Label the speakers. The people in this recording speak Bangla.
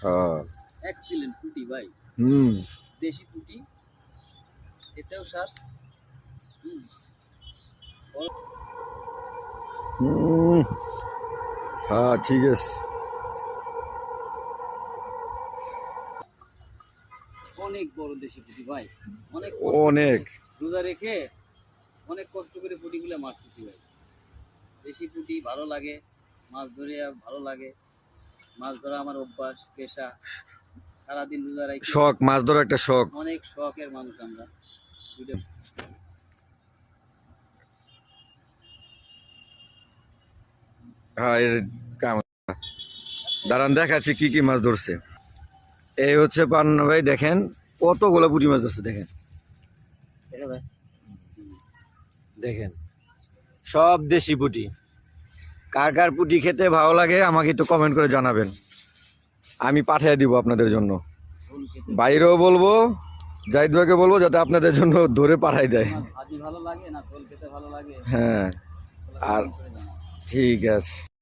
Speaker 1: হ্যাঁ।
Speaker 2: এক্সিলেন্ট পুঁটি ভাই,
Speaker 1: হুম।
Speaker 2: দেশি পুঁটি, এটাও স্বাদ।
Speaker 1: হুম। হ্যাঁ ঠিক আছে।
Speaker 2: অনেক বড় দেশি পুঁটি ভাই, অনেক কষ্ট করে
Speaker 1: অনেক।
Speaker 2: রোজা রেখে অনেক কষ্ট করে পুঁটিগুলো মারতেছি ভাই। দেশি পুঁটি ভালো লাগে, মাছ ধরে ভালো লাগে। মাছ ধরা আমার অভ্যাস, পেশা। সারাদিন রোজা রাখি,
Speaker 1: শখ, মাছ ধরা একটা শখ।
Speaker 2: অনেক শখের মানুষ আমরা।
Speaker 1: হ্যাঁ এর কাম। দাঁড়ান দেখাচ্ছি কি কি মাছ ধরছে। এই হচ্ছে পান্না ভাই, দেখেন কতগুলো পুঁটি মাছ ধরছে, দেখেন দেখেন সব দেশি পুঁটি। কার কার পুঁটি খেতে ভালো লাগে আমাকে একটু কমেন্ট করে জানাবেন, আমি পাঠিয়ে দিব আপনাদের জন্য।
Speaker 2: ঝোল খেতে
Speaker 1: বাইরেও বলবো, জাহিদ ভাইকে বলবো যাতে আপনাদের জন্য ধরে পাঠাই দেয়।
Speaker 2: তোমার ভাজি ভালো লাগে না ঝোল খেতে ভালো লাগে?
Speaker 1: হ্যাঁ। আর
Speaker 2: কমেন্ট করে জানাও।
Speaker 1: ঠিক আছে।